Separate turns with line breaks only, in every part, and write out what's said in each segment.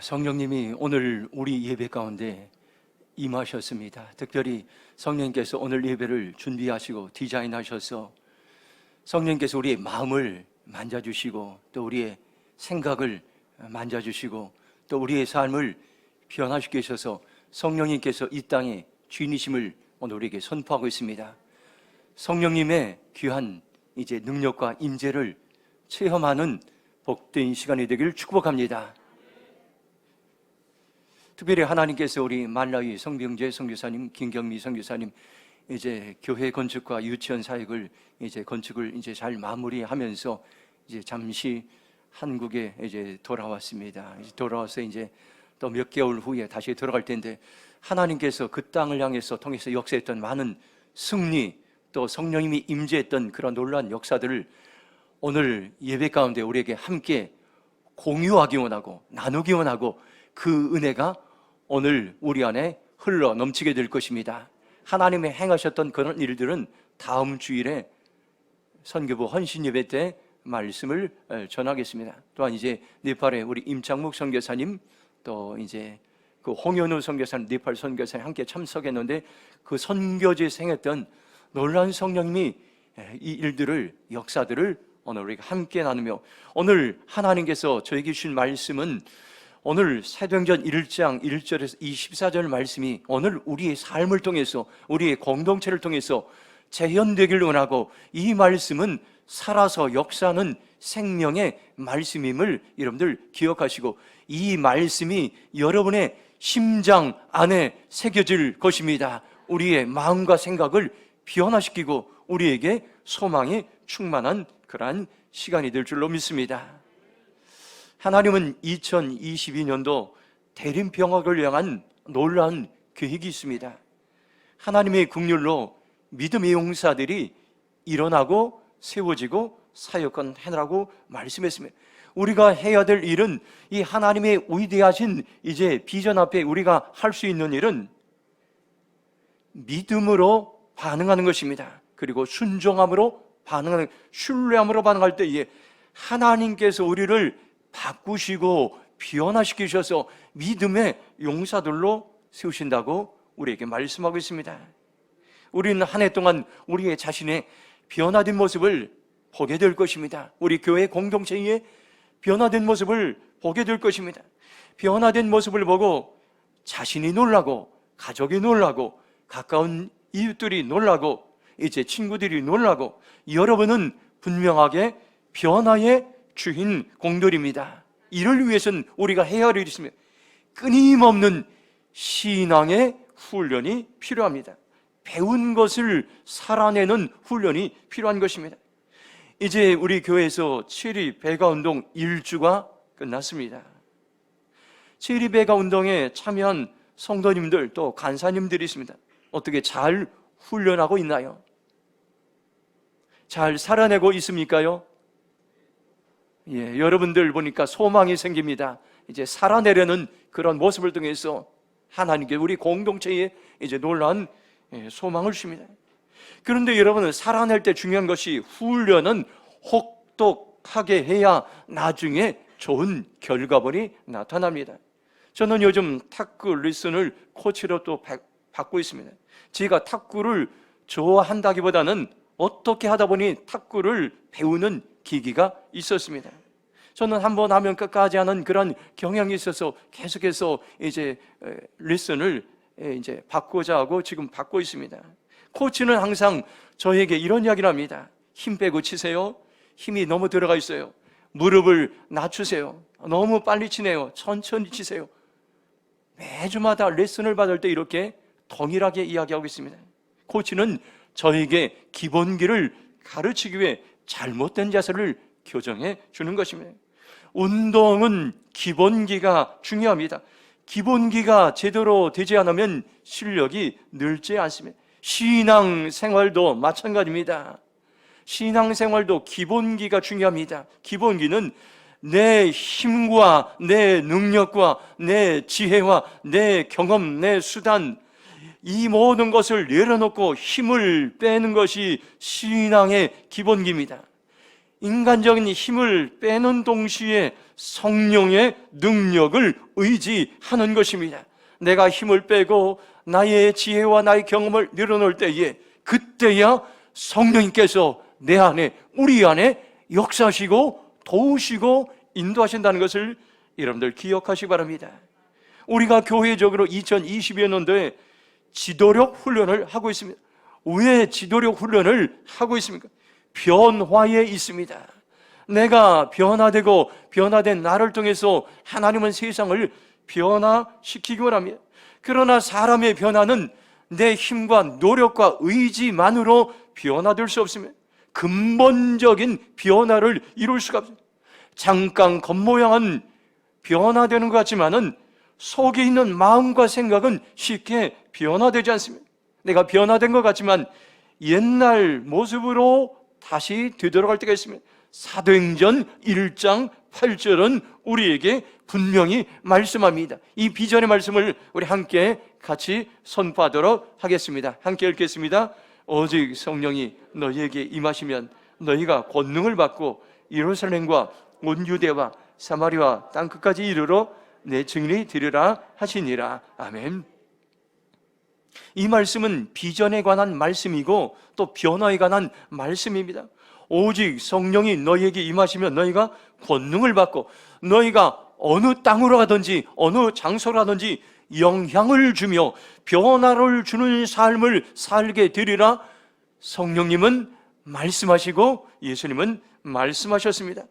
성령님이 오늘 우리 예배 가운데 임하셨습니다. 특별히 성령님께서 오늘 예배를 준비하시고 디자인하셔서 성령님께서 우리의 마음을 만져주시고 또 우리의 생각을 만져주시고 또 우리의 삶을 변화시켜 주셔서 성령님께서 이 땅에 주인이심을 오늘 우리에게 선포하고 있습니다. 성령님의 귀한 이제 능력과 임재를 체험하는 복된 시간이 되기를 축복합니다. 특별히 하나님께서 우리 말라위 성병재 선교사님, 김경미 선교사님 이제 교회 건축과 유치원 사역을 건축을 잘 마무리하면서 이제 잠시 한국에 돌아왔습니다. 돌아와서 또 몇 개월 후에 다시 들어갈 텐데 하나님께서 그 땅을 향해서 통해서 역사했던 많은 승리 또 성령님이 임재했던 그런 놀라운 역사들을 오늘 예배 가운데 우리에게 함께 공유하기 원하고 나누기 원하고 그 은혜가 오늘 우리 안에 흘러 넘치게 될 것입니다. 하나님이 행하셨던 그런 일들은 다음 주일에 선교부 헌신 예배 때 말씀을 전하겠습니다. 또한 네팔의 우리 임창묵 선교사님 또 그 홍현우 선교사님, 네팔 선교사님 함께 참석했는데 그 선교지에 행했던 놀라운 성령님이 이 일들을 역사들을 오늘 우리가 함께 나누며 오늘 하나님께서 저에게 주신 말씀은 오늘 사도행전 1장 1절에서 24절 말씀이 오늘 우리의 삶을 통해서 우리의 공동체를 통해서 재현되길 원하고 이 말씀은 살아서 역사하는 생명의 말씀임을 여러분들 기억하시고 이 말씀이 여러분의 심장 안에 새겨질 것입니다. 우리의 마음과 생각을 변화시키고 우리에게 소망이 충만한 그러한 시간이 될 줄로 믿습니다. 하나님은 2022년도 대림평화를 향한 놀라운 계획이 있습니다. 하나님의 긍휼로 믿음의 용사들이 일어나고 세워지고 사역권 해라고 말씀했습니다. 우리가 해야 될 일은 이 하나님의 위대하신 비전 앞에 우리가 할 수 있는 일은 믿음으로 반응하는 것입니다. 그리고 순종함으로 반응하는, 신뢰함으로 반응할 때에 하나님께서 우리를 바꾸시고 변화시키셔서 믿음의 용사들로 세우신다고 우리에게 말씀하고 있습니다. 우리는 한 해 동안 우리의 자신의 변화된 모습을 보게 될 것입니다. 우리 교회 공동체의 변화된 모습을 보게 될 것입니다. 변화된 모습을 보고 자신이 놀라고 가족이 놀라고 가까운 이웃들이 놀라고 친구들이 놀라고 여러분은 분명하게 변화의 주인 공들입니다. 이를 위해서는 우리가 해야 할 일이 있습니다. 끊임없는 신앙의 훈련이 필요합니다. 배운 것을 살아내는 훈련이 필요한 것입니다. 우리 교회에서 체리 배가 운동 1주가 끝났습니다. 체리 배가 운동에 참여한 성도님들 또 간사님들이 있습니다. 어떻게 잘 훈련하고 있나요? 잘 살아내고 있습니까요? 여러분들 보니까 소망이 생깁니다. 살아내려는 그런 모습을 통해서 하나님께 우리 공동체에 놀라운 소망을 주십니다. 그런데 여러분은 살아낼 때 중요한 것이 훈련은 혹독하게 해야 나중에 좋은 결과물이 나타납니다. 저는 요즘 탁구 레슨을 코치로 또 받고 있습니다. 제가 탁구를 좋아한다기보다는 어떻게 하다 보니 탁구를 배우는 계기가 있었습니다. 저는 한번 하면 끝까지 하는 그런 경향이 있어서 계속해서 레슨을 받고자 하고 지금 받고 있습니다. 코치는 항상 저에게 이런 이야기를 합니다. 힘 빼고 치세요. 힘이 너무 들어가 있어요. 무릎을 낮추세요. 너무 빨리 치네요. 천천히 치세요. 매주마다 레슨을 받을 때 이렇게 동일하게 이야기하고 있습니다. 코치는 저에게 기본기를 가르치기 위해 잘못된 자세를 교정해 주는 것입니다. 운동은 기본기가 중요합니다. 기본기가 제대로 되지 않으면 실력이 늘지 않습니다. 신앙생활도 마찬가지입니다. 신앙생활도 기본기가 중요합니다. 기본기는 내 힘과 내 능력과 내 지혜와 내 경험, 내 수단 이 모든 것을 내려놓고 힘을 빼는 것이 신앙의 기본기입니다. 인간적인 힘을 빼는 동시에 성령의 능력을 의지하는 것입니다. 내가 힘을 빼고 나의 지혜와 나의 경험을 늘어놓을 때에 그때야 성령님께서 내 안에, 우리 안에 역사하시고 도우시고 인도하신다는 것을 여러분들 기억하시기 바랍니다. 우리가 교회적으로 2020여 년도에 지도력 훈련을 하고 있습니다. 왜 지도력 훈련을 하고 있습니까? 변화에 있습니다. 내가 변화되고 변화된 나를 통해서 하나님은 세상을 변화시키기 원합니다. 그러나 사람의 변화는 내 힘과 노력과 의지만으로 변화될 수 없습니다. 근본적인 변화를 이룰 수가 없습니다. 잠깐 겉모양은 변화되는 것 같지만은 속에 있는 마음과 생각은 쉽게 변화되지 않습니다. 내가 변화된 것 같지만 옛날 모습으로 다시 되돌아갈 때가 있습니다. 사도행전 1장 8절은 우리에게 분명히 말씀합니다. 이 비전의 말씀을 우리 함께 같이 선포하도록 하겠습니다. 함께 읽겠습니다. 오직 성령이 너희에게 임하시면 너희가 권능을 받고 예루살렘과 온 유대와 사마리아 땅끝까지 이르러 내 증인이 되리라 하시니라. 아멘. 이 말씀은 비전에 관한 말씀이고 또 변화에 관한 말씀입니다. 오직 성령이 너희에게 임하시면 너희가 권능을 받고 너희가 어느 땅으로 가든지 어느 장소로 가든지 영향을 주며 변화를 주는 삶을 살게 되리라. 성령님은 말씀하시고 예수님은 말씀하셨습니다.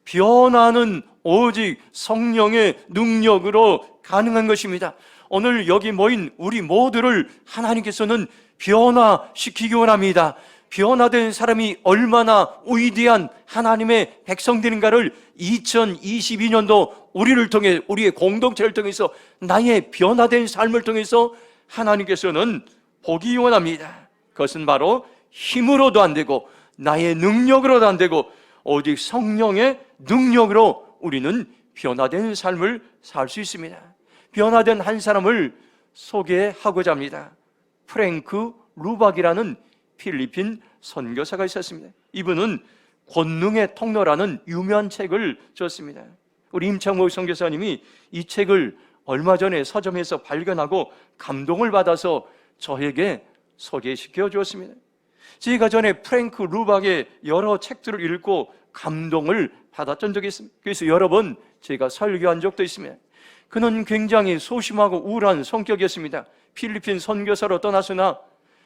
변화는 오직 성령의 능력으로 가능한 것입니다. 오늘 여기 모인 우리 모두를 하나님께서는 변화시키기 원합니다. 변화된 사람이 얼마나 위대한 하나님의 백성들인가를 2022년도 우리를 통해, 우리의 공동체를 통해서, 나의 변화된 삶을 통해서 하나님께서는 보기 원합니다. 그것은 바로 힘으로도 안 되고 나의 능력으로도 안 되고 오직 성령의 능력으로 우리는 변화된 삶을 살 수 있습니다. 변화된 한 사람을 소개하고자 합니다. 프랭크 루박이라는 필리핀 선교사가 있었습니다. 이분은 권능의 통로라는 유명한 책을 썼습니다. 우리 임창모 선교사님이 이 책을 얼마 전에 서점에서 발견하고 감동을 받아서 저에게 소개시켜 주었습니다. 제가 전에 프랭크 루박의 여러 책들을 읽고 감동을 받았던 적이 있습니다. 그래서 여러 번 제가 설교한 적도 있습니다. 그는 굉장히 소심하고 우울한 성격이었습니다. 필리핀 선교사로 떠났으나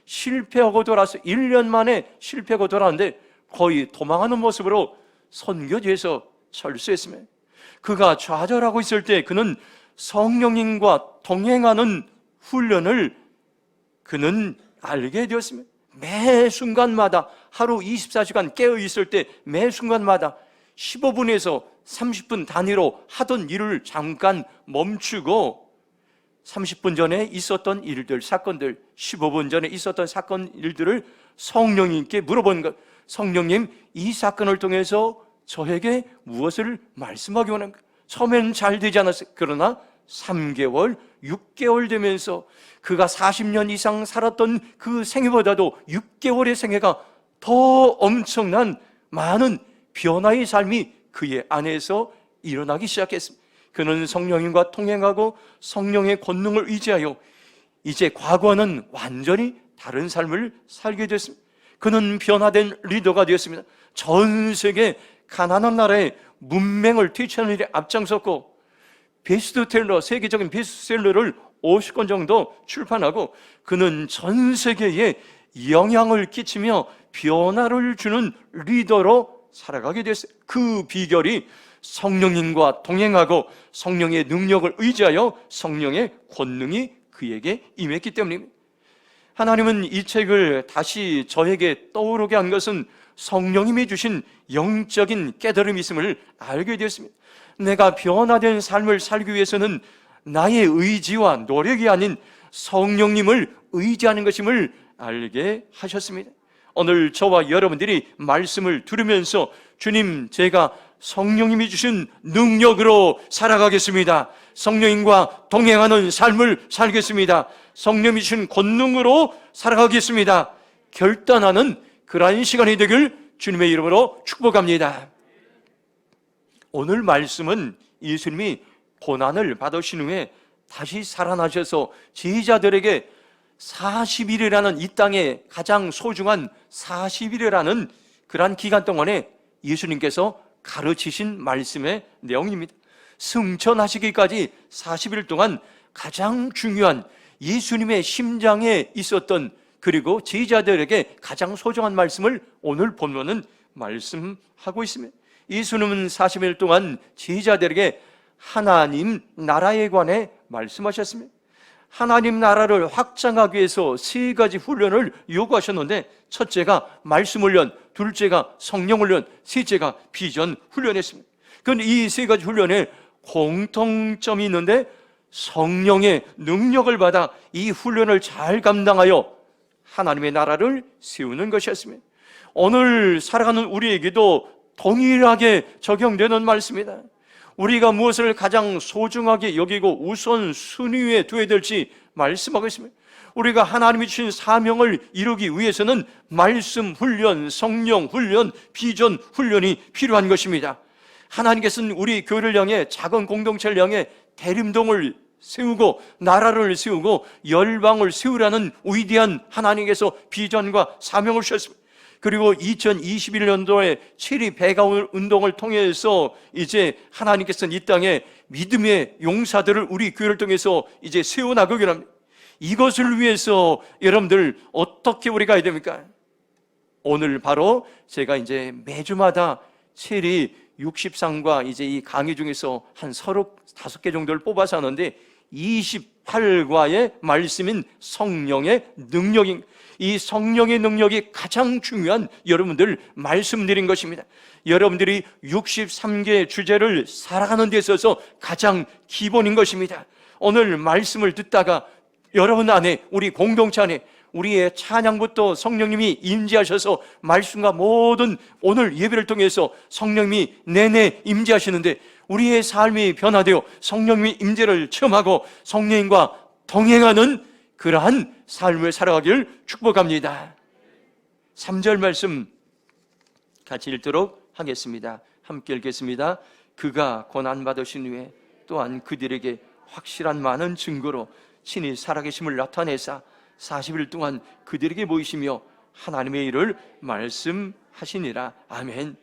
실패하고 돌아서 1년 만에 실패하고 돌아왔는데 거의 도망하는 모습으로 선교지에서 철수했습니다. 그가 좌절하고 있을 때 그는 성령님과 동행하는 훈련을 그는 알게 되었습니다. 매 순간마다 하루 24시간 깨어 있을 때 매 순간마다 15분에서 30분 단위로 하던 일을 잠깐 멈추고 30분 전에 있었던 일들, 사건들, 15분 전에 있었던 사건, 일들을 성령님께 물어보는 것. 성령님, 이 사건을 통해서 저에게 무엇을 말씀하기 원합니까? 처음에는 잘 되지 않았어요. 그러나 3개월, 6개월 되면서 그가 40년 이상 살았던 그 생애보다도 6개월의 생애가 더 엄청난 많은 변화의 삶이 그의 안에서 일어나기 시작했습니다. 그는 성령님과 통행하고 성령의 권능을 의지하여 이제 과거와는 완전히 다른 삶을 살게 됐습니다. 그는 변화된 리더가 되었습니다. 전 세계 가난한 나라의 문맹을 퇴치하는 일에 앞장섰고 베스트셀러, 세계적인 베스트셀러를 50권 정도 출판하고 그는 전 세계에 영향을 끼치며 변화를 주는 리더로 살아가게 됐어요. 그 비결이 성령님과 동행하고 성령의 능력을 의지하여 성령의 권능이 그에게 임했기 때문입니다. 하나님은 이 책을 다시 저에게 떠오르게 한 것은 성령님이 주신 영적인 깨달음이 있음을 알게 되었습니다. 내가 변화된 삶을 살기 위해서는 나의 의지와 노력이 아닌 성령님을 의지하는 것임을 알게 하셨습니다. 오늘 저와 여러분들이 말씀을 들으면서 주님, 제가 성령님이 주신 능력으로 살아가겠습니다. 성령님과 동행하는 삶을 살겠습니다. 성령님이 주신 권능으로 살아가겠습니다. 결단하는 그러한 시간이 되길 주님의 이름으로 축복합니다. 오늘 말씀은 예수님이 고난을 받으신 후에 다시 살아나셔서 제자들에게 40일이라는 이 땅에 가장 소중한 40일이라는 그러한 기간 동안에 예수님께서 가르치신 말씀의 내용입니다. 승천하시기까지 40일 동안 가장 중요한 예수님의 심장에 있었던, 그리고 제자들에게 가장 소중한 말씀을 오늘 본문은 말씀하고 있습니다. 예수님은 40일 동안 제자들에게 하나님 나라에 관해 말씀하셨습니다. 하나님 나라를 확장하기 위해서 세 가지 훈련을 요구하셨는데, 첫째가 말씀 훈련, 둘째가 성령 훈련, 셋째가 비전 훈련이었습니다. 그런데 이 세 가지 훈련에 공통점이 있는데, 성령의 능력을 받아 이 훈련을 잘 감당하여 하나님의 나라를 세우는 것이었습니다. 오늘 살아가는 우리에게도 동일하게 적용되는 말씀입니다. 우리가 무엇을 가장 소중하게 여기고 우선 순위에 두어야 될지 말씀하고 있습니다. 우리가 하나님이 주신 사명을 이루기 위해서는 말씀 훈련, 성령 훈련, 비전 훈련이 필요한 것입니다. 하나님께서는 우리 교회를 향해, 작은 공동체를 향해 대림동을 세우고 나라를 세우고 열방을 세우라는 위대한 하나님께서 비전과 사명을 주셨습니다. 그리고 2021년도에 체리 배가 운동을 통해서 이제 하나님께서는 이 땅에 믿음의 용사들을 우리 교회를 통해서 이제 세워나가기로 합니다. 이것을 위해서 여러분들 어떻게 우리가 해야 됩니까? 오늘 바로 제가 이제 매주마다 체리 60상과 이제 이 강의 중에서 한 35개 정도를 뽑아서 하는데, 28과의 말씀인 성령의 능력인, 이 성령의 능력이 가장 중요한 여러분들 말씀드린 것입니다. 여러분들이 63개 주제를 살아가는 데 있어서 가장 기본인 것입니다. 오늘 말씀을 듣다가 여러분 안에, 우리 공동체 안에 우리의 찬양부터 성령님이 임재하셔서 말씀과 모든 오늘 예배를 통해서 성령님이 내내 임재하시는데, 우리의 삶이 변화되어 성령님의 임재를 체험하고 성령님과 동행하는 그러한 삶을 살아가기를 축복합니다. 3절 말씀 같이 읽도록 하겠습니다. 함께 읽겠습니다. 그가 고난받으신 후에 또한 그들에게 확실한 많은 증거로 친히 살아계심을 나타내사 40일 동안 그들에게 보이시며 하나님의 일을 말씀하시니라. 아멘.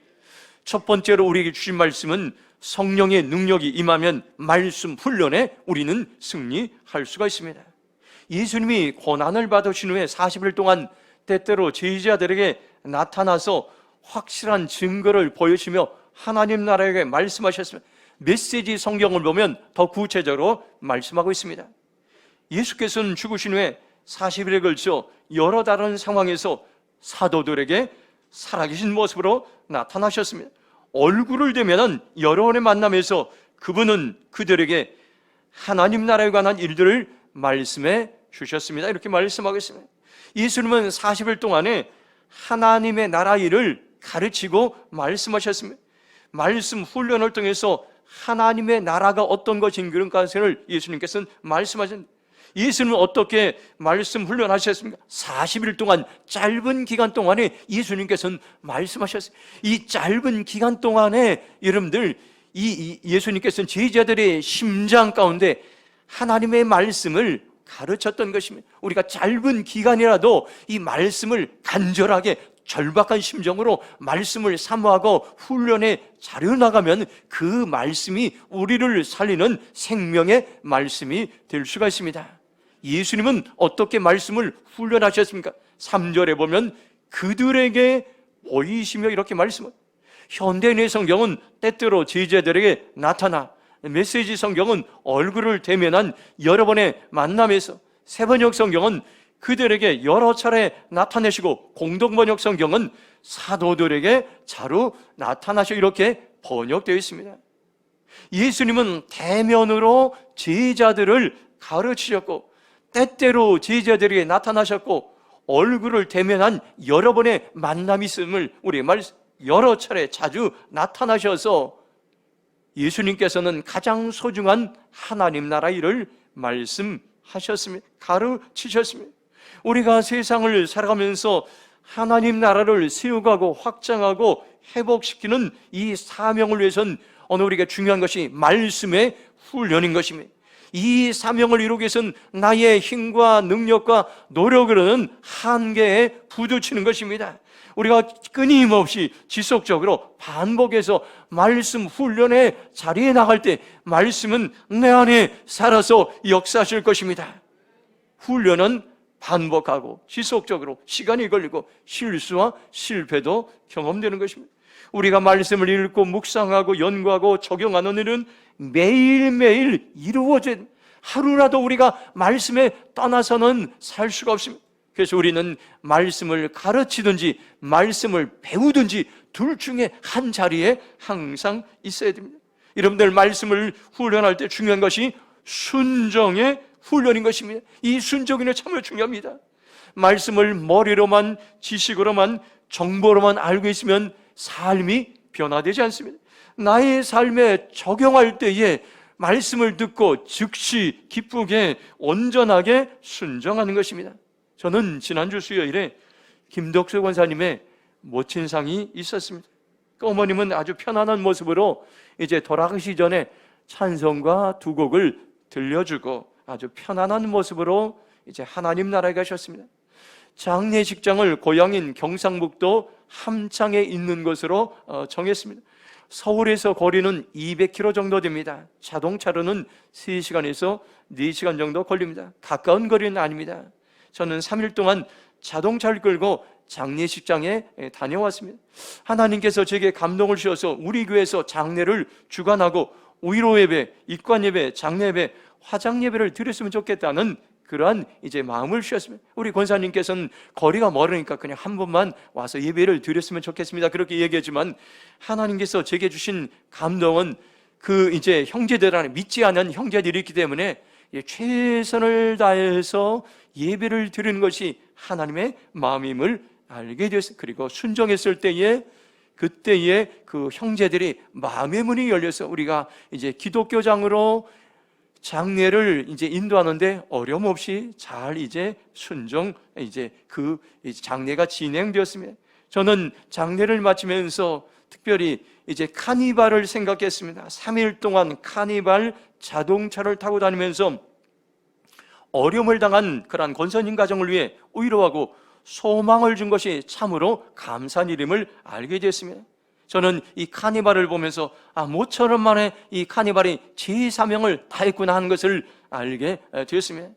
첫 번째로 우리에게 주신 말씀은 성령의 능력이 임하면 말씀 훈련에 우리는 승리할 수가 있습니다. 예수님이 고난을 받으신 후에 40일 동안 때때로 제자들에게 나타나서 확실한 증거를 보여주시며 하나님 나라에게 말씀하셨습니다. 메시지 성경을 보면 더 구체적으로 말씀하고 있습니다. 예수께서는 죽으신 후에 40일에 걸쳐 여러 다른 상황에서 사도들에게 살아계신 모습으로 나타나셨습니다. 얼굴을 대면은 여러 번의 만남에서 그분은 그들에게 하나님 나라에 관한 일들을 말씀해 주셨습니다. 이렇게 말씀하고 있습니다. 예수님은 40일 동안에 하나님의 나라 일을 가르치고 말씀하셨습니다. 말씀 훈련을 통해서 하나님의 나라가 어떤 것인 그런 것을 예수님께서는 말씀하셨습니다. 예수님은 어떻게 말씀 훈련하셨습니까? 40일 동안, 짧은 기간 동안에 예수님께서는 말씀하셨어요. 이 짧은 기간 동안에 여러분들 예수님께서는 제자들의 심장 가운데 하나님의 말씀을 가르쳤던 것입니다. 우리가 짧은 기간이라도 이 말씀을 간절하게 절박한 심정으로 말씀을 사모하고 훈련에 자려나가면 그 말씀이 우리를 살리는 생명의 말씀이 될 수가 있습니다. 예수님은 어떻게 말씀을 훈련하셨습니까? 3절에 보면 그들에게 보이시며 이렇게 말씀을, 현대인의 성경은 때때로 제자들에게 나타나, 메시지 성경은 얼굴을 대면한 여러 번의 만남에서, 세번역 성경은 그들에게 여러 차례 나타내시고, 공동번역 성경은 사도들에게 자루 나타나셔 이렇게 번역되어 있습니다. 예수님은 대면으로 제자들을 가르치셨고, 때때로 제자들에게 나타나셨고, 얼굴을 대면한 여러 번의 만남이 있음을 우리 여러 차례 자주 나타나셔서 예수님께서는 가장 소중한 하나님 나라 일을 말씀하셨습니다. 가르치셨습니다. 우리가 세상을 살아가면서 하나님 나라를 세워가고 확장하고 회복시키는 이 사명을 위해서는 오늘 우리가 중요한 것이 말씀의 훈련인 것입니다. 이 사명을 이루기 위해서는 나의 힘과 능력과 노력으로는 한계에 부딪히는 것입니다. 우리가 끊임없이 지속적으로 반복해서 말씀 훈련의 자리에 나갈 때 말씀은 내 안에 살아서 역사하실 것입니다. 훈련은 반복하고 지속적으로 시간이 걸리고 실수와 실패도 경험되는 것입니다. 우리가 말씀을 읽고 묵상하고 연구하고 적용하는 일은 매일매일 이루어져야 됩니다. 하루라도 우리가 말씀에 떠나서는 살 수가 없습니다. 그래서 우리는 말씀을 가르치든지 말씀을 배우든지 둘 중에 한 자리에 항상 있어야 됩니다. 여러분들 말씀을 훈련할 때 중요한 것이 순종의 훈련인 것입니다. 이 순종이 참으로 중요합니다. 말씀을 머리로만 지식으로만 정보로만 알고 있으면 삶이 변화되지 않습니다. 나의 삶에 적용할 때에 말씀을 듣고 즉시 기쁘게 온전하게 순종하는 것입니다. 저는 지난주 수요일에 김덕수 권사님의 모친상이 있었습니다. 그 어머님은 아주 편안한 모습으로 이제 돌아가시 전에 찬송가 두 곡을 들려주고 아주 편안한 모습으로 이제 하나님 나라에 가셨습니다. 장례식장을 고향인 경상북도 함창에 있는 곳으로 정했습니다. 서울에서 거리는 200km 정도 됩니다. 자동차로는 3시간에서 4시간 정도 걸립니다. 가까운 거리는 아닙니다. 저는 3일 동안 자동차를 끌고 장례식장에 다녀왔습니다. 하나님께서 제게 감동을 주셔서 우리 교회에서 장례를 주관하고 위로 예배, 입관 예배, 장례 예배, 화장 예배를 드렸으면 좋겠다는 그러한 이제 마음을 주셨습니다. 우리 권사님께서는 거리가 멀으니까 그냥 한 번만 와서 예배를 드렸으면 좋겠습니다. 그렇게 얘기했지만 하나님께서 제게 주신 감동은 그 이제 형제들 안에 믿지 않은 형제들이 있기 때문에 최선을 다해서 예배를 드리는 것이 하나님의 마음임을 알게 되었어요. 그리고 순종했을 때에 그때에 그 형제들이 마음의 문이 열려서 우리가 이제 기독교장으로 장례를 이제 인도하는데 어려움 없이 잘 이제 순종 이제 그 장례가 진행되었습니다. 저는 장례를 마치면서 특별히 이제 카니발을 생각했습니다. 3일 동안 카니발 자동차를 타고 다니면서 어려움을 당한 그러한 권선님 가정을 위해 위로하고 소망을 준 것이 참으로 감사한 일임을 알게 됐습니다. 저는 이 카니발을 보면서 모처럼 만에 이 카니발이 제 사명을 다했구나 하는 것을 알게 되었습니다.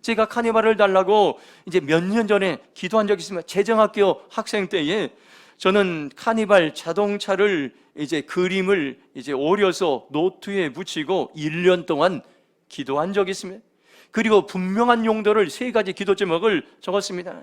제가 카니발을 달라고 이제 몇 년 전에 기도한 적이 있습니다. 재정학교 학생 때에 저는 카니발 자동차를 이제 그림을 이제 오려서 노트에 붙이고 1년 동안 기도한 적이 있습니다. 그리고 분명한 용도를 3가지 기도 제목을 적었습니다.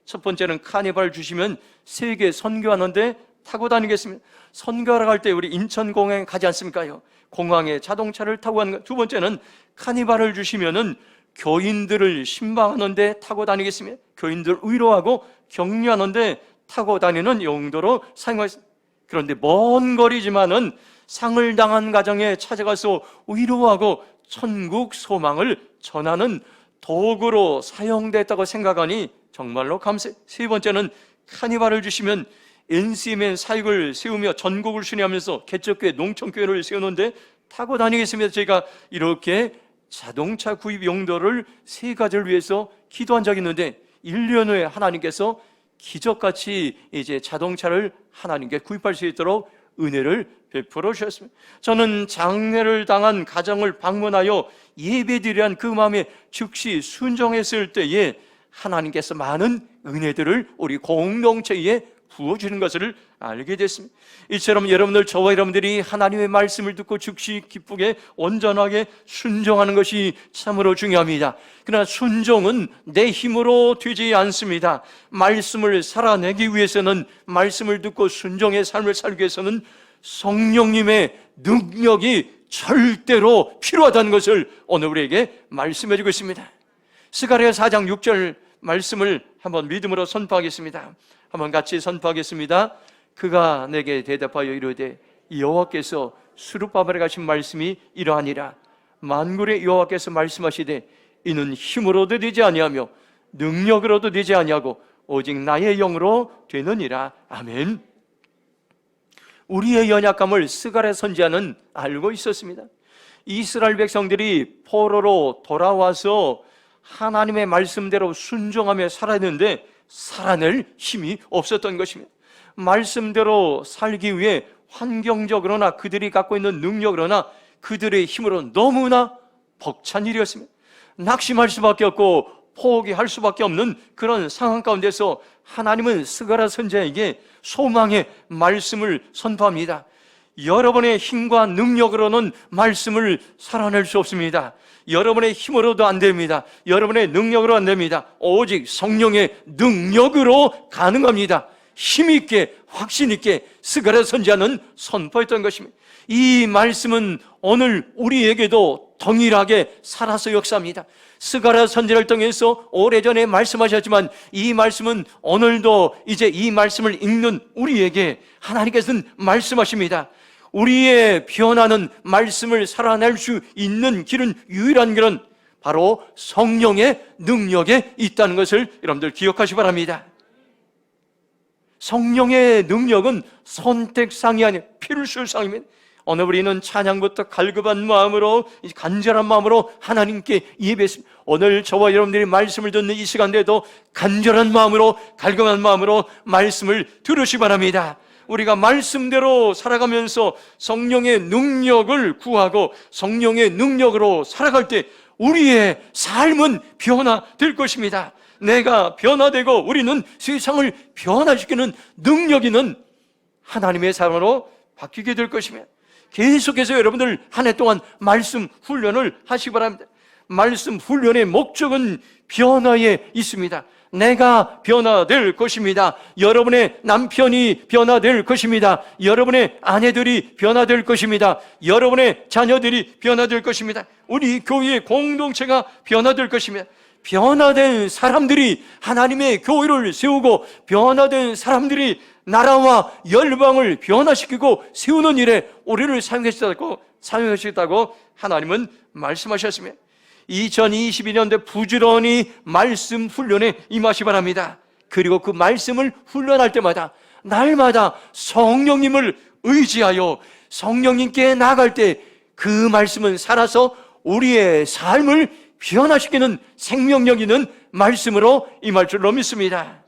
첫 번째는 카니발 주시면 세계 선교하는데 타고 다니겠습니다. 선교하러 갈 때 우리 인천공항에 가지 않습니까요? 공항에 자동차를 타고 가는 것. 두 번째는 카니발을 주시면은 교인들을 신방하는데 타고 다니겠습니다. 교인들 위로하고 격려하는데 타고 다니는 용도로 사용하겠습니다. 그런데 먼 거리지만은 상을 당한 가정에 찾아가서 위로하고 천국 소망을 전하는 도구로 사용됐다고 생각하니 정말로 감사해요. 세 번째는 카니발을 주시면 NCMN 사역을 세우며 전국을 순회하면서 개척교회, 농촌교회를 세우는데 타고 다니겠습니다. 제가 이렇게 자동차 구입 용도를 3가지를 위해서 기도한 적이 있는데 1년 후에 하나님께서 기적같이 이제 자동차를 하나님께 구입할 수 있도록 은혜를 베풀어 주셨습니다. 저는 장례를 당한 가정을 방문하여 예배드리란 그 마음에 즉시 순종했을 때에 하나님께서 많은 은혜들을 우리 공동체에 부어주는 것을 알게 됐습니다. 이처럼 여러분들, 저와 여러분들이 하나님의 말씀을 듣고 즉시 기쁘게 온전하게 순종하는 것이 참으로 중요합니다. 그러나 순종은 내 힘으로 되지 않습니다. 말씀을 살아내기 위해서는, 말씀을 듣고 순종의 삶을 살기 위해서는 성령님의 능력이 절대로 필요하다는 것을 오늘 우리에게 말씀해 주고 있습니다. 스가랴 4장 6절 말씀을 한번 믿음으로 선포하겠습니다. 한번 같이 선포하겠습니다. 그가 내게 대답하여 이르되 여호와께서 스룹바벨에 가신 말씀이 이러하니라. 만군의 여호와께서 말씀하시되 이는 힘으로도 되지 아니하며 능력으로도 되지 아니하고 오직 나의 영으로 되느니라. 아멘. 우리의 연약함을 스가랴 선지자는 알고 있었습니다. 이스라엘 백성들이 포로로 돌아와서 하나님의 말씀대로 순종하며 살았는데 살아낼 힘이 없었던 것입니다. 말씀대로 살기 위해 환경적으로나 그들이 갖고 있는 능력으로나 그들의 힘으로 너무나 벅찬 일이었습니다. 낙심할 수밖에 없고 포기할 수밖에 없는 그런 상황 가운데서 하나님은 스가랴 선지자에게 소망의 말씀을 선포합니다. 여러분의 힘과 능력으로는 말씀을 살아낼 수 없습니다. 여러분의 힘으로도 안 됩니다. 여러분의 능력으로 안 됩니다. 오직 성령의 능력으로 가능합니다. 힘있게 확신있게 스가랴 선지자는 선포했던 것입니다. 이 말씀은 오늘 우리에게도 동일하게 살아서 역사합니다. 스가랴 선지자를 통해서 오래전에 말씀하셨지만 이 말씀은 오늘도 이제 이 말씀을 읽는 우리에게 하나님께서는 말씀하십니다. 우리의 변화는 말씀을 살아낼 수 있는 길은, 유일한 길은 바로 성령의 능력에 있다는 것을 여러분들 기억하시기 바랍니다. 성령의 능력은 선택상이 아닌 필수상입니다. 오늘 우리는 찬양부터 갈급한 마음으로, 간절한 마음으로 하나님께 예배했습니다. 오늘 저와 여러분들이 말씀을 듣는 이 시간대에도 간절한 마음으로, 갈급한 마음으로 말씀을 들으시기 바랍니다. 우리가 말씀대로 살아가면서 성령의 능력을 구하고 성령의 능력으로 살아갈 때 우리의 삶은 변화될 것입니다. 내가 변화되고 우리는 세상을 변화시키는 능력 있는 하나님의 사람으로 바뀌게 될 것입니다. 계속해서 여러분들 한 해 동안 말씀 훈련을 하시기 바랍니다. 말씀 훈련의 목적은 변화에 있습니다. 내가 변화될 것입니다. 여러분의 남편이 변화될 것입니다. 여러분의 아내들이 변화될 것입니다. 여러분의 자녀들이 변화될 것입니다. 우리 교회의 공동체가 변화될 것입니다. 변화된 사람들이 하나님의 교회를 세우고 변화된 사람들이 나라와 열방을 변화시키고 세우는 일에 우리를 사용하시겠다고 하나님은 말씀하셨습니다. 2022년도 부지런히 말씀 훈련에 임하시기 바랍니다. 그리고 그 말씀을 훈련할 때마다 날마다 성령님을 의지하여 성령님께 나아갈 때 그 말씀은 살아서 우리의 삶을 변화시키는 생명력 있는 말씀으로 임할 줄로 믿습니다.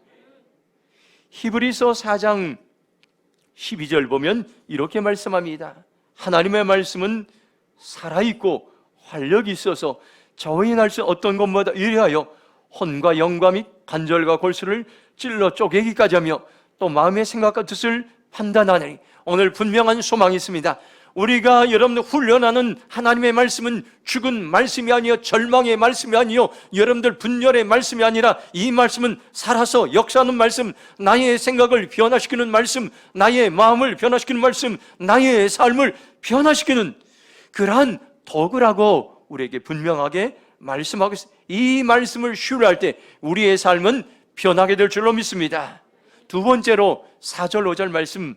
히브리서 4장 12절 보면 이렇게 말씀합니다. 하나님의 말씀은 살아있고 활력이 있어서 저희 날씨 어떤 것보다 이래하여 혼과 영과 및 관절과 골수를 찔러 쪼개기까지 하며 또 마음의 생각과 뜻을 판단하느니 오늘 분명한 소망이 있습니다. 우리가 여러분들 훈련하는 하나님의 말씀은 죽은 말씀이 아니요 절망의 말씀이 아니요 여러분들 분열의 말씀이 아니라 이 말씀은 살아서 역사하는 말씀, 나의 생각을 변화시키는 말씀, 나의 마음을 변화시키는 말씀, 나의 삶을 변화시키는 그러한 도구라고 우리에게 분명하게 말씀하고 있습니다. 이 말씀을 신뢰할 때 우리의 삶은 변하게 될 줄로 믿습니다. 두 번째로 4절 5절 말씀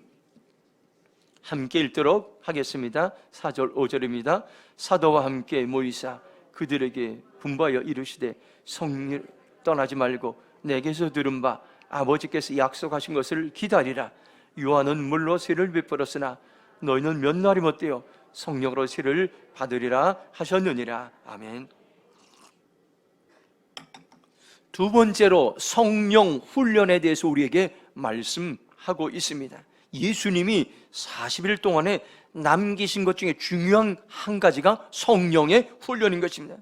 함께 읽도록 하겠습니다. 4절 5절입니다. 사도와 함께 모이사 그들에게 분부하여 이르시되 성령을 떠나지 말고 내게서 들은 바 아버지께서 약속하신 것을 기다리라. 요한은 물로 세를 베풀었으나 너희는 몇 날이 못되어 성령으로 세를 받으리라 하셨느니라. 아멘. 두 번째로 성령 훈련에 대해서 우리에게 말씀하고 있습니다. 예수님이 40일 동안에 남기신 것 중에 중요한 한 가지가 성령의 훈련인 것입니다.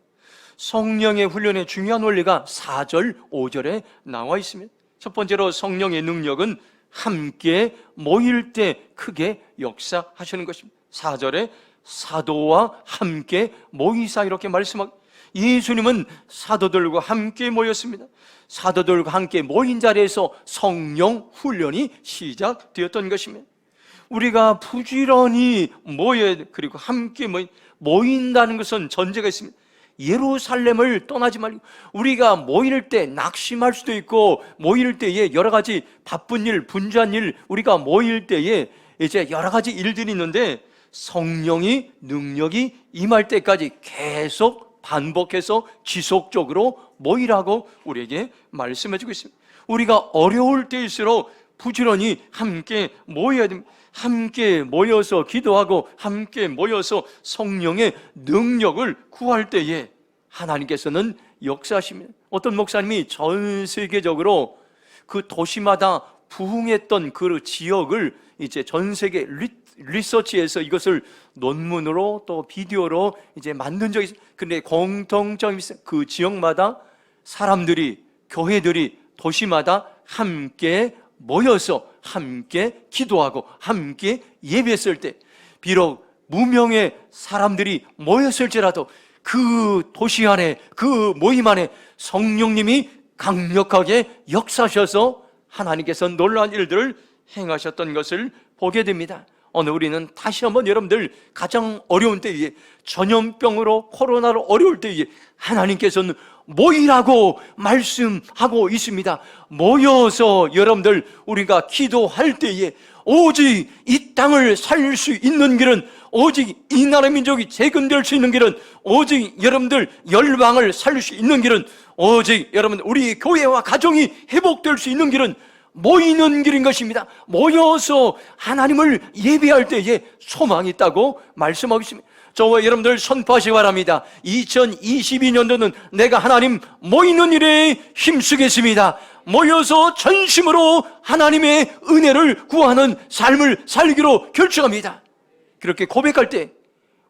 성령의 훈련의 중요한 원리가 4절, 5절에 나와 있습니다. 첫 번째로 성령의 능력은 함께 모일 때 크게 역사하시는 것입니다. 4절에 사도와 함께 모이사 이렇게 말씀하고 예수님은 사도들과 함께 모였습니다. 사도들과 함께 모인 자리에서 성령 훈련이 시작되었던 것입니다. 우리가 부지런히 그리고 함께 모인다는 것은 전제가 있습니다. 예루살렘을 떠나지 말고 우리가 모일 때 낙심할 수도 있고 모일 때에 여러 가지 바쁜 일, 분주한 일 우리가 모일 때에 이제 여러 가지 일들이 있는데 성령이 능력이 임할 때까지 계속 반복해서 지속적으로 모이라고 우리에게 말씀해주고 있습니다. 우리가 어려울 때일수록 부지런히 함께 모여야 됩니다. 함께 모여서 기도하고 함께 모여서 성령의 능력을 구할 때에 하나님께서는 역사하십니다. 어떤 목사님이 전 세계적으로 그 도시마다 부흥했던 그 지역을 이제 전 세계 리서치해서 이것을 논문으로 또 비디오로 이제 만든 적이 있어요. 근데 공통점이 있어요. 그 지역마다 사람들이, 교회들이 도시마다 함께 모여서 함께 기도하고 함께 예배했을 때, 비록 무명의 사람들이 모였을지라도 그 도시 안에, 그 모임 안에 성령님이 강력하게 역사하셔서 하나님께서 놀라운 일들을 행하셨던 것을 보게 됩니다. 오늘 우리는 다시 한번 여러분들 가장 어려운 때에, 전염병으로 코로나로 어려울 때에 하나님께서는 모이라고 말씀하고 있습니다. 모여서 여러분들 우리가 기도할 때에 오직 이 땅을 살릴 수 있는 길은, 오직 이 나라 민족이 재건될 수 있는 길은, 오직 여러분들 열방을 살릴 수 있는 길은, 오직 여러분 우리 교회와 가정이 회복될 수 있는 길은 모이는 길인 것입니다. 모여서 하나님을 예배할 때에 소망이 있다고 말씀하고 있습니다. 저와 여러분들 선포하시기 바랍니다. 2022년도는 내가 하나님 모이는 일에 힘쓰겠습니다. 모여서 전심으로 하나님의 은혜를 구하는 삶을 살기로 결정합니다. 그렇게 고백할 때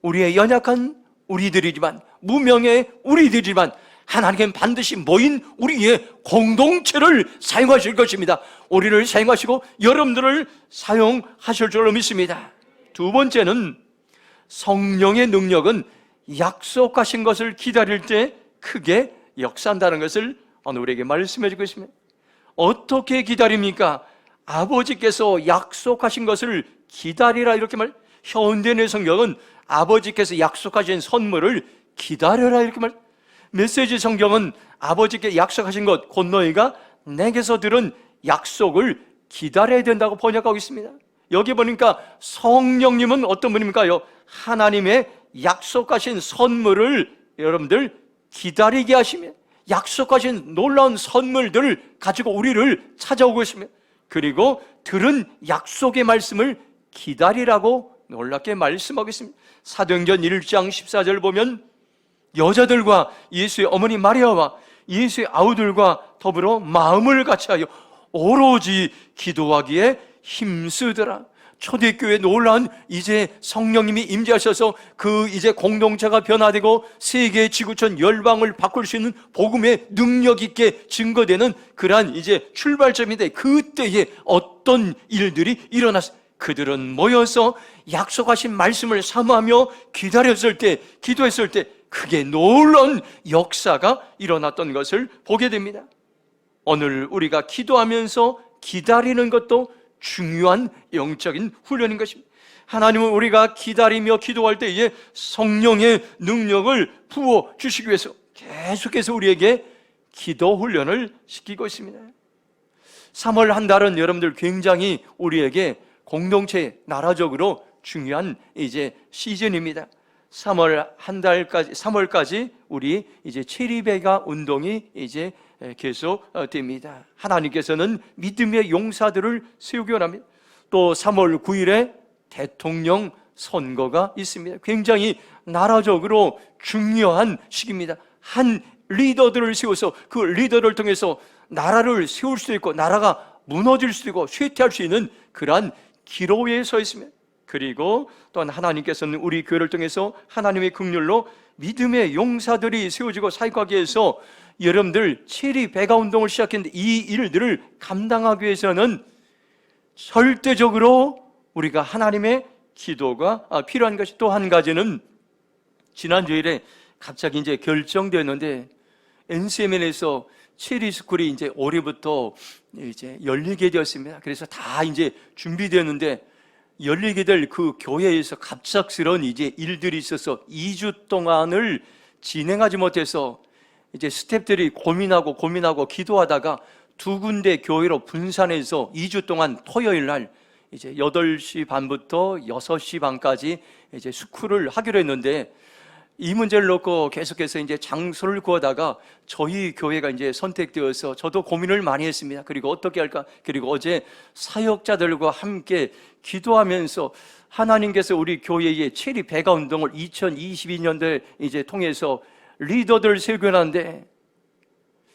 우리의 연약한 우리들이지만, 무명의 우리들이지만 하나님께는 반드시 모인 우리의 공동체를 사용하실 것입니다. 우리를 사용하시고 여러분들을 사용하실 줄로 믿습니다. 두 번째는 성령의 능력은 약속하신 것을 기다릴 때 크게 역사한다는 것을 오늘 우리에게 말씀해 주고 있습니다. 어떻게 기다립니까? 아버지께서 약속하신 것을 기다리라 이렇게 말. 현대의 성경은 아버지께서 약속하신 선물을 기다려라 이렇게 말. 메시지 성경은 아버지께 약속하신 것, 곧 너희가 내게서 들은 약속을 기다려야 된다고 번역하고 있습니다. 여기 보니까 성령님은 어떤 분입니까요? 하나님의 약속하신 선물을 여러분들 기다리게 하시며 약속하신 놀라운 선물들을 가지고 우리를 찾아오고 있습니다. 그리고 들은 약속의 말씀을 기다리라고 놀랍게 말씀하고 있습니다. 사도행전 1장 14절 보면 여자들과 예수의 어머니 마리아와 예수의 아우들과 더불어 마음을 같이하여 오로지 기도하기에 힘쓰더라. 초대교회 놀라운 이제 성령님이 임재하셔서 그 이제 공동체가 변화되고 세계 지구촌 열방을 바꿀 수 있는 복음의 능력 있게 증거되는 그러한 이제 출발점인데, 그때에 어떤 일들이 일어났어요. 그들은 모여서 약속하신 말씀을 사모하며 기다렸을 때, 기도했을 때 크게 놀라운 역사가 일어났던 것을 보게 됩니다. 오늘 우리가 기도하면서 기다리는 것도 중요한 영적인 훈련인 것입니다. 하나님은 우리가 기다리며 기도할 때에 성령의 능력을 부어주시기 위해서 계속해서 우리에게 기도 훈련을 시키고 있습니다. 3월 한 달은 여러분들 굉장히 우리에게 공동체 나라적으로 중요한 이제 시즌입니다. 3월 한 달까지, 3월까지 우리 이제 체리베가 운동이 이제 계속 됩니다. 하나님께서는 믿음의 용사들을 세우기 원합니다. 또 3월 9일에 대통령 선거가 있습니다. 굉장히 나라적으로 중요한 시기입니다. 한 리더들을 세워서 그 리더를 통해서 나라를 세울 수도 있고 나라가 무너질 수도 있고 쇠퇴할 수 있는 그러한 기로에 서 있습니다. 그리고 또한 하나님께서는 우리 교회를 통해서 하나님의 긍휼로 믿음의 용사들이 세워지고 사역하기 위해서 여러분들 체리 배가 운동을 시작했는데, 이 일들을 감당하기 위해서는 절대적으로 우리가 하나님의 기도가 필요한 것이, 또 한 가지는 지난 주일에 갑자기 이제 결정되었는데 NCMN에서 체리 스쿨이 이제 올해부터 이제 열리게 되었습니다. 그래서 다 이제 준비되었는데 열리게 될 그 교회에서 갑작스러운 이제 일들이 있어서 2주 동안을 진행하지 못해서 이제 스태프들이 고민하고 기도하다가 두 군데 교회로 분산해서 2주 동안 토요일 날 이제 8시 반부터 6시 반까지 이제 스쿨을 하기로 했는데, 이 문제를 놓고 계속해서 이제 장소를 구하다가 저희 교회가 이제 선택되어서 저도 고민을 많이 했습니다. 그리고 어떻게 할까? 그리고 어제 사역자들과 함께 기도하면서 하나님께서 우리 교회의 체리 배가 운동을 2022년도에 이제 통해서 리더들 세워놨는데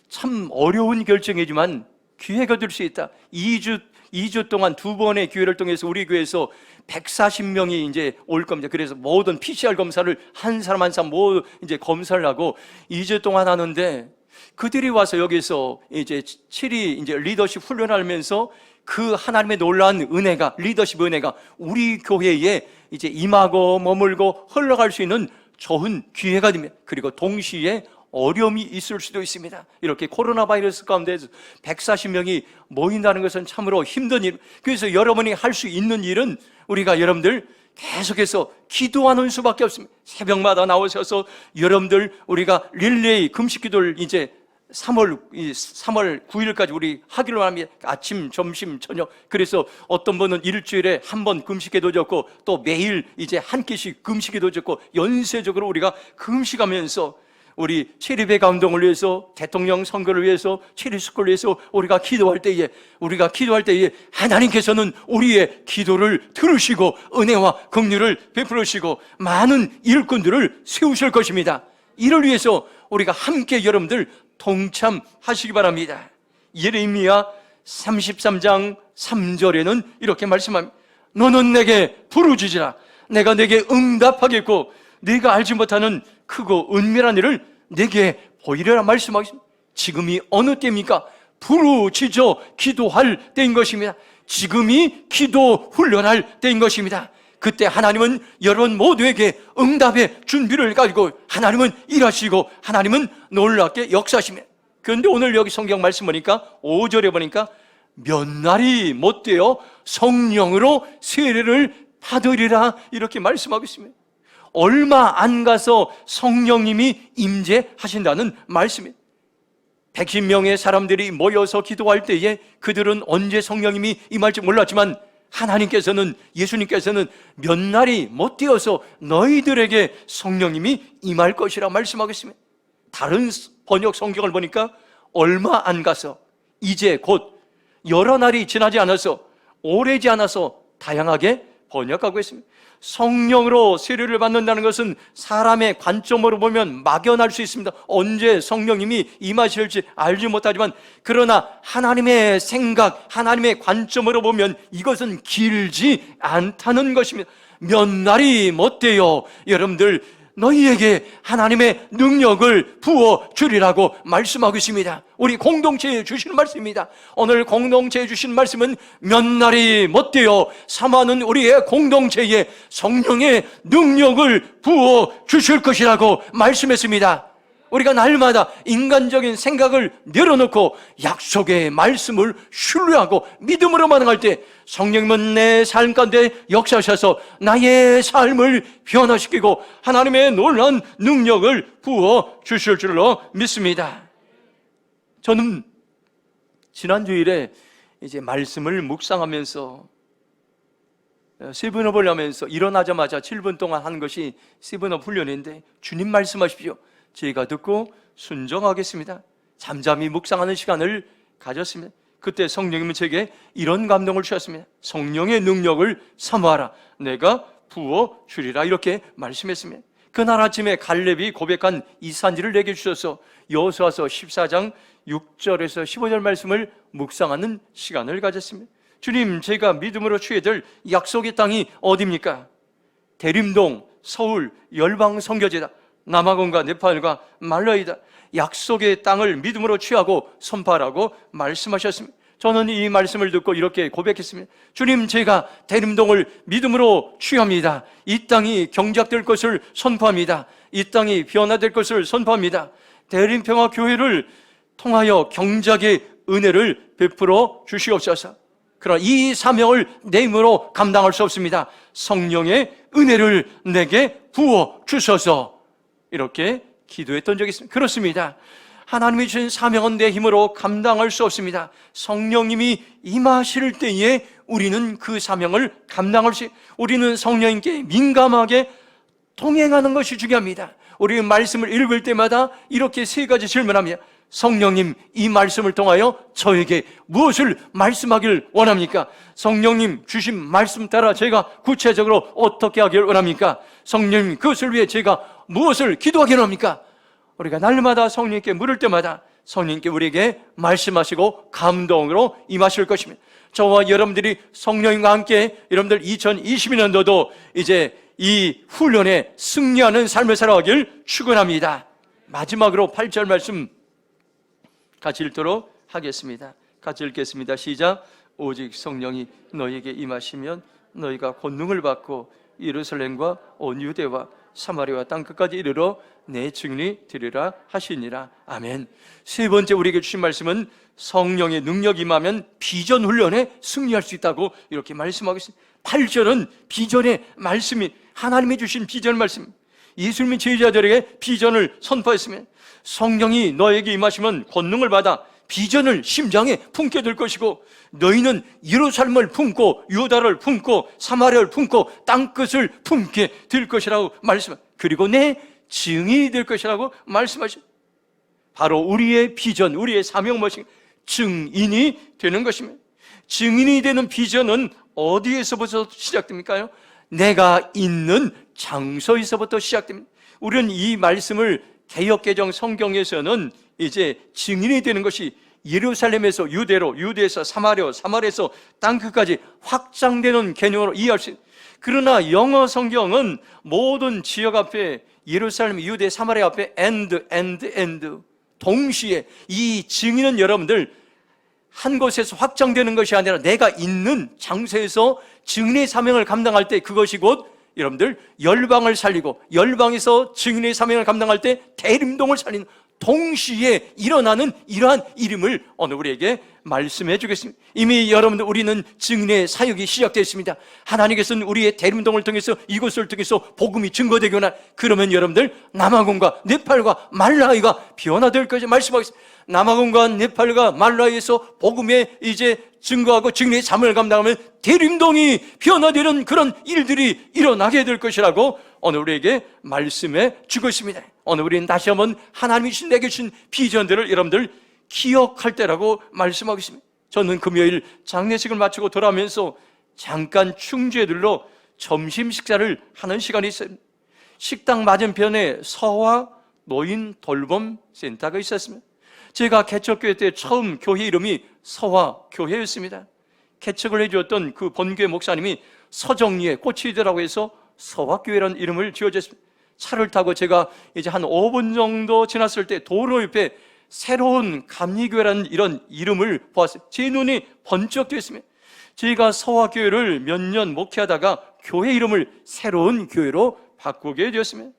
참 어려운 결정이지만 기회가 될 수 있다. 2주 동안 2번의 기회를 통해서 우리 교회에서 140명이 이제 올 겁니다. 그래서 모든 PCR 검사를 한 사람 한 사람 모두 이제 검사를 하고 2주 동안 하는데 그들이 와서 여기서 이제 7위 이제 리더십 훈련하면서 그 하나님의 놀라운 은혜가, 리더십 은혜가 우리 교회에 이제 임하고 머물고 흘러갈 수 있는 좋은 기회가 됩니다. 그리고 동시에 어려움이 있을 수도 있습니다. 이렇게 코로나 바이러스 가운데서 140명이 모인다는 것은 참으로 힘든 일. 그래서 여러분이 할 수 있는 일은 우리가 여러분들 계속해서 기도하는 수밖에 없습니다. 새벽마다 나오셔서 여러분들 우리가 릴레이 금식 기도를 이제 3월 9일까지 우리 하기로 합니다. 아침, 점심, 저녁. 그래서 어떤 분은 일주일에 한 번 금식기도 적고 또 매일 이제 한 끼씩 금식기도 적고 연쇄적으로 우리가 금식하면서 우리 체리배 감동을 위해서, 대통령 선거를 위해서, 체리스쿨을 위해서 우리가 기도할 때에 하나님께서는 우리의 기도를 들으시고 은혜와 긍휼을 베풀으시고 많은 일꾼들을 세우실 것입니다. 이를 위해서 우리가 함께 여러분들 동참하시기 바랍니다. 예레미야 33장 3절에는 이렇게 말씀합니다. 너는 내게 부르짖으라. 내가 내게 응답하겠고 네가 알지 못하는 크고 은밀한 일을 내게 보이려라 말씀하십니다. 지금이 어느 때입니까? 부르짖어 기도할 때인 것입니다. 지금이 기도 훈련할 때인 것입니다. 그때 하나님은 여러분 모두에게 응답의 준비를 가지고 하나님은 일하시고 하나님은 놀랍게 역사하십니다. 그런데 오늘 여기 성경 말씀 보니까 5절에 보니까 몇 날이 못되어 성령으로 세례를 받으리라 이렇게 말씀하고 있습니다. 얼마 안 가서 성령님이 임재하신다는 말씀입니다. 110명의 사람들이 모여서 기도할 때에 그들은 언제 성령님이 임할지 몰랐지만 하나님께서는, 예수님께서는 몇 날이 못되어서 너희들에게 성령님이 임할 것이라 말씀하고 있습니다. 다른 번역 성경을 보니까 얼마 안 가서, 이제 곧, 여러 날이 지나지 않아서, 오래지 않아서 다양하게 번역하고 있습니다. 성령으로 세례를 받는다는 것은 사람의 관점으로 보면 막연할 수 있습니다. 언제 성령님이 임하실지 알지 못하지만 그러나 하나님의 생각, 하나님의 관점으로 보면 이것은 길지 않다는 것입니다. 몇 날이 못되어 여러분들 너희에게 하나님의 능력을 부어주리라고 말씀하고 있습니다. 우리 공동체에 주시는 말씀입니다. 오늘 공동체에 주신 말씀은 몇 날이 못되어 사모하는 우리의 공동체에 성령의 능력을 부어주실 것이라고 말씀했습니다. 우리가 날마다 인간적인 생각을 내려놓고 약속의 말씀을 신뢰하고 믿음으로 반응할 때 성령님은 내 삶 가운데 역사하셔서 나의 삶을 변화시키고 하나님의 놀라운 능력을 부어주실 줄로 믿습니다. 저는 지난 주일에 이제 말씀을 묵상하면서 세븐업을 하면서 일어나자마자 7분 동안 한 것이 세븐업 훈련인데 주님 말씀하십시오. 제가 듣고 순종하겠습니다. 잠잠히 묵상하는 시간을 가졌습니다. 그때 성령님은 제게 이런 감동을 주셨습니다. 성령의 능력을 사모하라. 내가 부어주리라 이렇게 말씀했습니다. 그날 아침에 갈렙이 고백한 이 산지를 내게 주셔서 여호수아서 14장 6절에서 15절 말씀을 묵상하는 시간을 가졌습니다. 주님, 제가 믿음으로 취해야 될 약속의 땅이 어디입니까? 대림동, 서울, 열방 선교제다. 남아공과 네팔과 말라이다. 약속의 땅을 믿음으로 취하고 선포하라고 말씀하셨습니다. 저는 이 말씀을 듣고 이렇게 고백했습니다. 주님, 제가 대림동을 믿음으로 취합니다. 이 땅이 경작될 것을 선포합니다. 이 땅이 변화될 것을 선포합니다. 대림평화교회를 통하여 경작의 은혜를 베풀어 주시옵소서. 그러나 이 사명을 내 힘으로 감당할 수 없습니다. 성령의 은혜를 내게 부어 주셔서 이렇게 기도했던 적이 있습니다. 그렇습니다. 하나님이 주신 사명은 내 힘으로 감당할 수 없습니다. 성령님이 임하실 때에 우리는 그 사명을 감당할 수, 우리는 성령님께 민감하게 동행하는 것이 중요합니다. 우리 말씀을 읽을 때마다 이렇게 세 가지 질문합니다. 성령님, 이 말씀을 통하여 저에게 무엇을 말씀하길 원합니까? 성령님 주신 말씀 따라 제가 구체적으로 어떻게 하길 원합니까? 성령님, 그것을 위해 제가 무엇을 기도하길 원합니까? 우리가 날마다 성령님께 물을 때마다 성령님께 우리에게 말씀하시고 감동으로 임하실 것입니다. 저와 여러분들이 성령님과 함께 여러분들 2022년도도 이제 이 훈련에 승리하는 삶을 살아가길 축원합니다. 마지막으로 8절 말씀 같이 읽도록 하겠습니다. 같이 읽겠습니다. 시작. 오직 성령이 너희에게 임하시면 너희가 권능을 받고 예루살렘과 온 유대와 사마리아와 땅끝까지 이르러 내 증인이 되리라 하시니라. 아멘. 세 번째 우리에게 주신 말씀은 성령의 능력이 임하면 비전 훈련에 승리할 수 있다고 이렇게 말씀하고 있습니다. 8절은 비전의 말씀이 하나님이 주신 비전 말씀, 예수님이 제자들에게 비전을 선포했으면 성령이 너에게 임하시면 권능을 받아 비전을 심장에 품게 될 것이고 너희는 예루살렘을 품고 유다를 품고 사마리아를 품고 땅끝을 품게 될 것이라고 말씀합니다. 그리고 내 증인이 될 것이라고 말씀하십니다. 바로 우리의 비전, 우리의 사명 무엇인가? 증인이 되는 것입니다. 증인이 되는 비전은 어디에서부터 시작됩니까? 내가 있는 장소에서부터 시작됩니다. 우리는 이 말씀을 개역개정 성경에서는 이제 증인이 되는 것이 예루살렘에서 유대로, 유대에서 사마리아, 사마리아에서 땅끝까지 확장되는 개념으로 이해할 수 있습니다. 그러나 영어 성경은 모든 지역 앞에 예루살렘, 유대, 사마리아 앞에 and 동시에 이 증인은 여러분들 한 곳에서 확장되는 것이 아니라 내가 있는 장소에서 증인의 사명을 감당할 때 그것이 곧 여러분들 열방을 살리고 열방에서 증인의 사명을 감당할 때 대림동을 살리는 동시에 일어나는 이러한 이름을 오늘 우리에게 말씀해 주겠습니다. 이미 여러분들 우리는 증인의 사역이 시작되었습니다. 하나님께서는 우리의 대림동을 통해서 이곳을 통해서 복음이 증거되거나 그러면 여러분들 남아공과 네팔과 말라위가 변화될 것을 말씀하겠습니다. 남아공과 네팔과 말라위에서 복음에 이제 증거하고 증인의 삶을 감당하면 대림동이 변화되는 그런 일들이 일어나게 될 것이라고 오늘 우리에게 말씀해 주고 있습니다. 오늘 우리는 다시 한번 하나님이 주신 내게 주신 비전들을 여러분들 기억할 때라고 말씀하고 있습니다. 저는 금요일 장례식을 마치고 돌아오면서 잠깐 충주에들러 점심 식사를 하는 시간이 있어요. 식당 맞은편에 서화 노인 돌봄 센터가 있었습니다. 제가 개척교회 때 처음 교회 이름이 서화교회였습니다. 개척을 해주었던 그 본교회 목사님이 서정리에 꽃이더라고 해서 서화교회라는 이름을 지어줬습니다. 차를 타고 제가 이제 한 5분 정도 지났을 때 도로 옆에 새로운 감리교회라는 이런 이름을 보았어요. 제 눈이 번쩍 뜨였습니다. 저희가 서화교회를 몇 년 목회하다가 교회 이름을 새로운 교회로 바꾸게 되었습니다.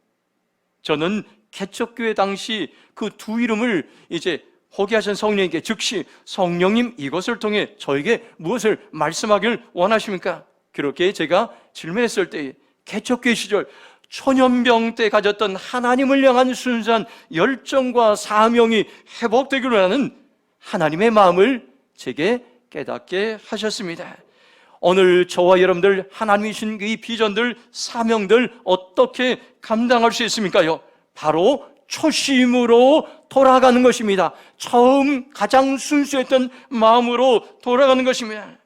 저는 개척교회 당시 그 두 이름을 이제 호기하신 성령님께 즉시 성령님 이것을 통해 저에게 무엇을 말씀하길 원하십니까? 그렇게 제가 질문했을 때 개척교회 시절 초년병 때 가졌던 하나님을 향한 순수한 열정과 사명이 회복되기로 하는 하나님의 마음을 제게 깨닫게 하셨습니다. 오늘 저와 여러분들 하나님이 주신 이 비전들, 사명들 어떻게 감당할 수 있습니까요? 바로 초심으로 돌아가는 것입니다. 처음 가장 순수했던 마음으로 돌아가는 것입니다.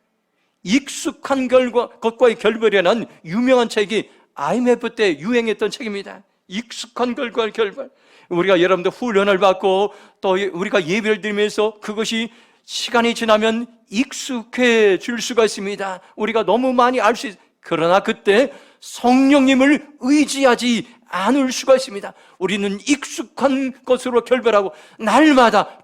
익숙한 것과의 결별이라는 유명한 책이 IMF 때 유행했던 책입니다. 익숙한 것과의 결별. 우리가 여러분들 훈련을 받고 또 우리가 예배를 드리면서 그것이 시간이 지나면 익숙해질 수가 있습니다. 우리가 너무 많이 알 수 있어요. 그러나 그때 성령님을 의지하지 않을 수가 있습니다. 우리는 익숙한 것으로 결별하고 날마다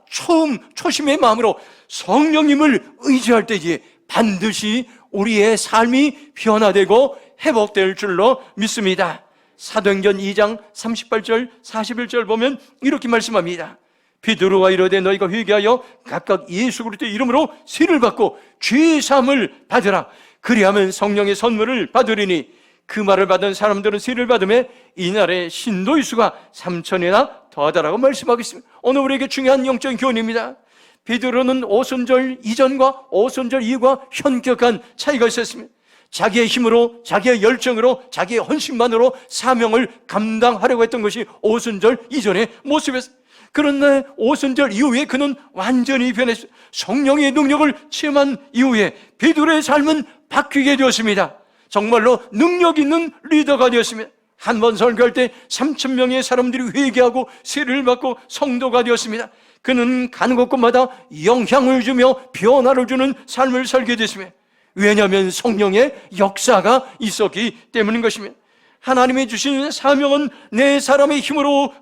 초심의 마음으로 성령님을 의지할 때에 반드시 우리의 삶이 변화되고 회복될 줄로 믿습니다. 사도행전 2장 38절 41절 보면 이렇게 말씀합니다. 베드로가 이르되 너희가 회개하여 각각 예수 그리스도의 이름으로 세를 받고 죄 사함을 받으라. 그리하면 성령의 선물을 받으리니 그 말을 받은 사람들은 세를 받음에 이날의 신도의 수가 3,000이나 더하다라고 말씀하고 있습니다. 오늘 우리에게 중요한 영적인 교훈입니다. 베드로는 오순절 이전과 오순절 이후가 현격한 차이가 있었습니다. 자기의 힘으로, 자기의 열정으로, 자기의 헌신만으로 사명을 감당하려고 했던 것이 오순절 이전의 모습이었습니다. 그런데 오순절 이후에 그는 완전히 변했어요. 성령의 능력을 체험한 이후에 베드로의 삶은 바뀌게 되었습니다. 정말로 능력 있는 리더가 되었습니다. 한 번 설교할 때 3,000명의 사람들이 회개하고 세례를 받고 성도가 되었습니다. 그는 가는 곳곳마다 영향을 주며 변화를 주는 삶을 살게 됐습니다. 왜냐하면 성령의 역사가 있었기 때문인 것입니다. 하나님이 주신 사명은 내 사람의 힘으로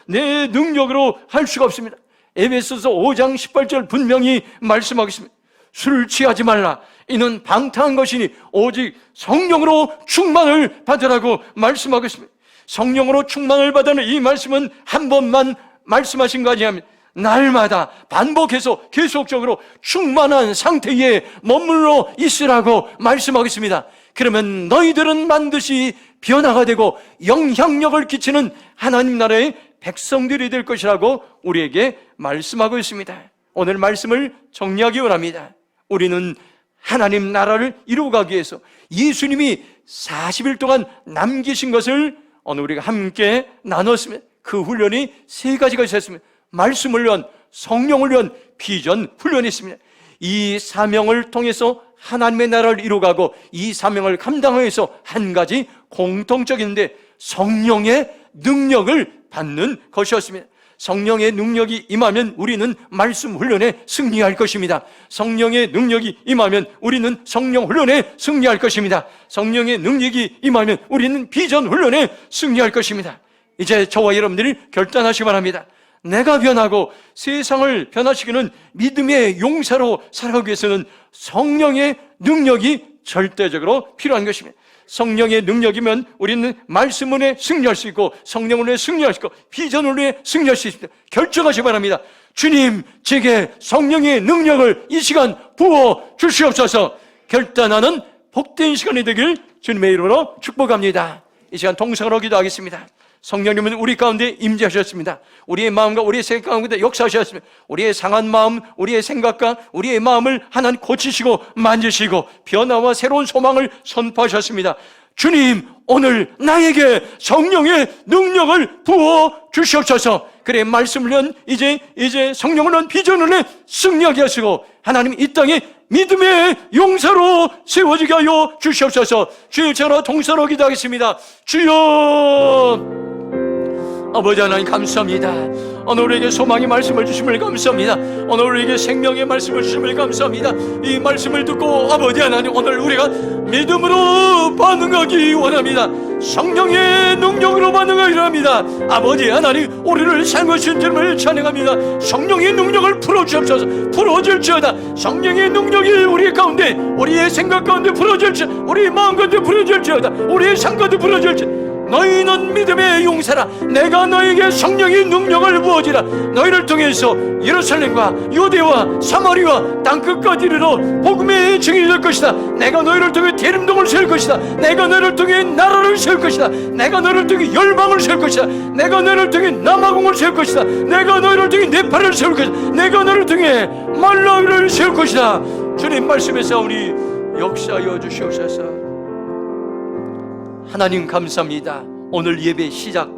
내 능력으로 할 수가 없습니다. 에베소서 5장 18절 분명히 말씀하고 있습니다. 술 취하지 말라. 이는 방탕한 것이니 오직 성령으로 충만을 받으라고 말씀하고 있습니다. 성령으로 충만을 받는 이 말씀은 한 번만 말씀하신 거 아니냐면 날마다 반복해서 계속적으로 충만한 상태에 머물러 있으라고 말씀하고 있습니다. 그러면 너희들은 반드시 변화가 되고 영향력을 끼치는 하나님 나라의 백성들이 될 것이라고 우리에게 말씀하고 있습니다. 오늘 말씀을 정리하기 원합니다. 우리는 하나님 나라를 이루어가기 위해서 예수님이 40일 동안 남기신 것을 오늘 우리가 함께 나눴습니다. 그 훈련이 세 가지가 있었습니다. 말씀 훈련, 성령 훈련, 비전 훈련이 있습니다. 이 사명을 통해서 하나님의 나라를 이루어가고 이 사명을 감당하기 위해서 한 가지 공통적인데 성령의 능력을 받는 것이었습니다. 성령의 능력이 임하면 우리는 말씀 훈련에 승리할 것입니다. 성령의 능력이 임하면 우리는 성령 훈련에 승리할 것입니다. 성령의 능력이 임하면 우리는 비전 훈련에 승리할 것입니다. 이제 저와 여러분들이 결단하시기 바랍니다. 내가 변하고 세상을 변화시키는 믿음의 용사로 살아가기 위해서는 성령의 능력이 절대적으로 필요한 것입니다. 성령의 능력이면 우리는 말씀문에 승리할 수 있고 성령문에 승리할 수 있고 비전문에 승리할 수 있습니다. 결정하시기 바랍니다. 주님, 제게 성령의 능력을 이 시간 부어 주시옵소서. 결단하는 복된 시간이 되길 주님의 이름으로 축복합니다. 이 시간 통성으로 기도하겠습니다. 성령님은 우리 가운데 임재하셨습니다. 우리의 마음과 우리의 생각 가운데 역사하셨습니다. 우리의 상한 마음, 우리의 생각과 우리의 마음을 하나님 고치시고 만지시고 변화와 새로운 소망을 선포하셨습니다. 주님, 오늘 나에게 성령의 능력을 부어 주시옵소서. 그래, 말씀을 이제 성령을 비전을 승리하게 하시고 하나님 이 땅에 믿음의 용사로 세워지게 하여 주시옵소서. 주여, 제가 동서로 기도하겠습니다. 주여, 아버지 하나님 감사합니다. 오늘 우리에게 소망의 말씀을 주심을 감사합니다. 오늘 우리에게 생명의 말씀을 주심을 감사합니다. 이 말씀을 듣고 아버지 하나님 오늘 우리가 믿음으로 반응하기 원합니다. 성령의 능력으로 반응하기 원합니다. 아버지 하나님, 우리를 살모신 주님을 찬양합니다. 성령의 능력을 풀어주옵소서. 풀어줄지어다. 성령의 능력이 우리 가운데, 우리의 생각 가운데 풀어줄지어다. 우리의 마음 가운데 풀어줄지어다. 우리의 삶 가운데 풀어줄지어다. 너희는 믿음의 용사라. 내가 너에게 성령의 능력을 부어주라. 너희를 통해서 예루살렘과 유대와 사마리아 땅끝까지 이르러 복음의 증인이 될 것이다. 내가 너희를 통해 대림동을 세울 것이다. 내가 너희를 통해 나라를 세울 것이다. 내가 너희를 통해 열방을 세울 것이다. 내가 너희를 통해 남아공을 세울 것이다. 내가 너희를 통해 네팔을 세울 것이다. 내가 너희를 통해 말라위를 세울 것이다. 주님 말씀에서 우리 역사하여 주시옵소서. 하나님 감사합니다. 오늘 예배 시작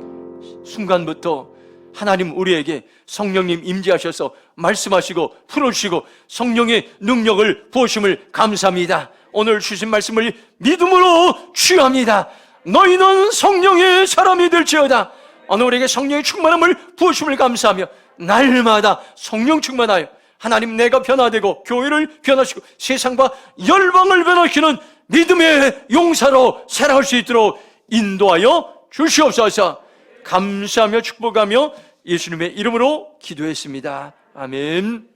순간부터 하나님 우리에게 성령님 임재하셔서 말씀하시고 풀어주시고 성령의 능력을 부으심을 감사합니다. 오늘 주신 말씀을 믿음으로 취합니다. 너희는 성령의 사람이 될지어다. 오늘 우리에게 성령의 충만함을 부으심을 감사하며 날마다 성령 충만하여 하나님 내가 변화되고 교회를 변화시키고 세상과 열방을 변화시키는 믿음의 용사로 살아갈 수 있도록 인도하여 주시옵소서. 감사하며 축복하며 예수님의 이름으로 기도했습니다. 아멘.